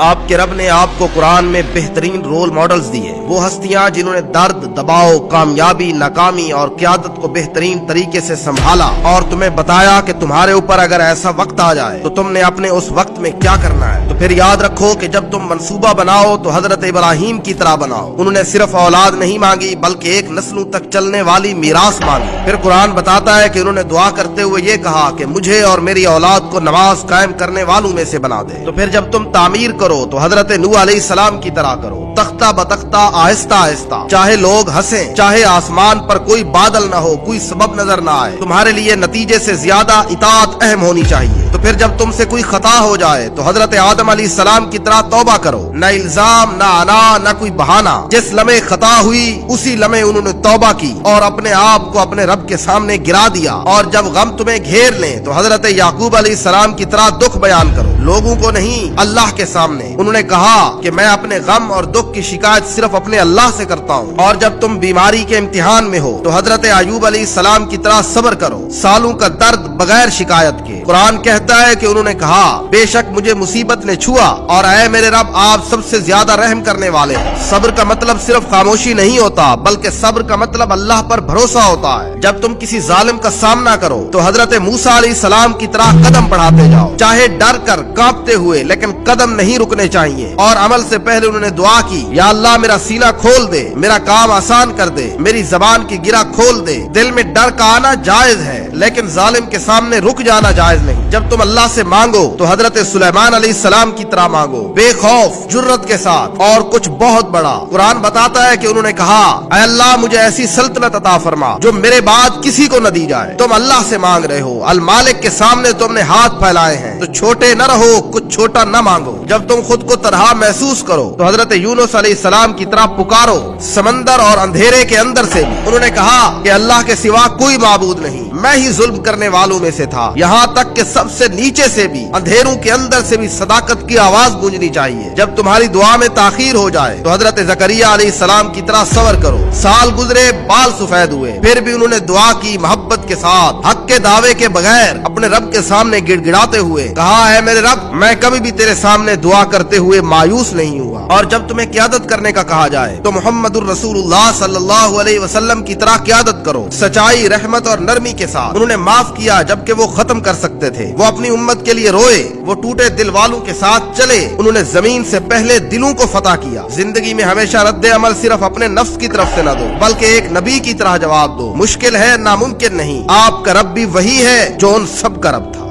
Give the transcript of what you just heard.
آپ کے رب نے آپ کو قرآن میں بہترین رول ماڈلز دیے، وہ ہستیاں جنہوں نے درد، دباؤ، کامیابی، ناکامی اور قیادت کو بہترین طریقے سے سنبھالا اور تمہیں بتایا کہ تمہارے اوپر اگر ایسا وقت آ جائے تو تم نے اپنے اس وقت میں کیا کرنا ہے۔ تو پھر یاد رکھو کہ جب تم منصوبہ بناؤ تو حضرت ابراہیم کی طرح بناؤ۔ انہوں نے صرف اولاد نہیں مانگی بلکہ ایک نسلوں تک چلنے والی میراث مانگی۔ پھر قرآن بتاتا ہے کہ انہوں نے دعا کرتے ہوئے یہ کہا کہ مجھے اور میری اولاد کو نماز قائم کرنے والوں میں سے بنا دے۔ تو پھر جب تم تعمیر کرو تو حضرت نوح علیہ السلام کی طرح کرو، تختہ بتختہ، آہستہ آہستہ، چاہے لوگ ہنسیں، چاہے آسمان پر کوئی بادل نہ ہو، کوئی سبب نظر نہ آئے، تمہارے لیے نتیجے سے زیادہ اطاعت اہم ہونی چاہیے۔ تو پھر جب تم سے کوئی خطا ہو جائے تو حضرت آدم علیہ السلام کی طرح توبہ کرو، نہ الزام، نہ انا، نہ کوئی بہانہ۔ جس لمحے خطا ہوئی اسی لمحے انہوں نے توبہ کی اور اپنے آپ کو اپنے رب کے سامنے گرا دیا۔ اور جب غم تمہیں گھیر لیں تو حضرت یعقوب علیہ السلام کی طرح دکھ بیان کرو، لوگوں کو نہیں، اللہ کے سامنے۔ انہوں نے کہا کہ میں اپنے غم اور دکھ کی شکایت صرف اپنے اللہ سے کرتا ہوں۔ اور جب تم بیماری کے امتحان میں ہو تو حضرت ایوب علیہ السلام کی طرح صبر کرو، سالوں کا درد بغیر شکایت کے۔ قرآن کہتا ہے کہ انہوں نے کہا بے شک مجھے مصیبت نے چھوا اور اے میرے رب آپ سب سے زیادہ رحم کرنے والے ہیں۔ صبر کا مطلب صرف خاموشی نہیں ہوتا بلکہ صبر کا مطلب اللہ پر بھروسہ ہوتا ہے۔ جب تم کسی ظالم کا سامنا کرو تو حضرت موسیٰ علیہ السلام کی طرح قدم بڑھاتے جاؤ، چاہے ڈر کر، کانپتے ہوئے، لیکن قدم نہیں رکنے چاہیے۔ اور عمل سے پہلے انہوں نے دعا کی، یا اللہ میرا سینہ کھول دے، میرا کام آسان کر دے، میری زبان کی گرہ کھول دے۔ دل میں ڈر کا آنا جائز ہے لیکن ظالم کے سامنے رک جانا جائز نہیں۔ جب تم اللہ سے مانگو تو حضرت سلیمان علیہ السلام کی طرح مانگو، بے خوف، جرت کے ساتھ اور کچھ بہت بڑا۔ قرآن بتاتا ہے کہ انہوں نے کہا اے اللہ مجھے ایسی سلطنت عطا فرما جو میرے بعد کسی کو نہ دی جائے۔ تم اللہ سے مانگ رہے ہو، المالک کے سامنے تم نے ہاتھ پھیلائے ہیں، تو چھوٹے نہ رہو، کچھ چھوٹا نہ مانگو۔ جب تم خود کو تنہا محسوس کرو تو حضرت یونس علیہ السلام کی طرح پکارو، سمندر اور اندھیرے کے اندر سے بھی۔ انہوں نے کہا کہ اللہ کے سوا کوئی معبود نہیں، میں ہی ظلم کرنے والوں میں سے تھا، یہاں تک کہ سب سے نیچے سے بھی، اندھیروں کے اندر سے بھی صداقت کی آواز گونجنی چاہیے۔ جب تمہاری دعا میں تاخیر ہو جائے تو حضرت زکریا علیہ السلام کی طرح صبر کرو، سال گزرے، بال سفید ہوئے، پھر بھی انہوں نے دعا کی محبت کے ساتھ، حق کے دعوے کے بغیر، اپنے رب کے سامنے گڑ گڑاتے ہوئے، کہا اے میرے رب میں کبھی بھی تیرے سامنے دعا کرتے ہوئے مایوس نہیں ہوا۔ اور جب تمہیں قیادت کرنے کا کہا جائے تو محمد الرسول اللہ صلی اللہ علیہ وسلم کی طرح قیادت کرو، سچائی، رحمت اور نرمی کے ساتھ۔ انہوں نے معاف کیا جبکہ وہ ختم کر سکتے تھے، وہ اپنی امت کے لیے روئے، وہ ٹوٹے دل والوں کے ساتھ چلے، انہوں نے زمین سے پہلے دلوں کو فتح کیا۔ زندگی میں ہمیشہ رد عمل صرف اپنے نفس کی طرف سے نہ دو بلکہ ایک نبی کی طرح جواب دو۔ مشکل ہے، ناممکن نہیں، آپ کا رب بھی وہی ہے جو ان سب کا رب تھا۔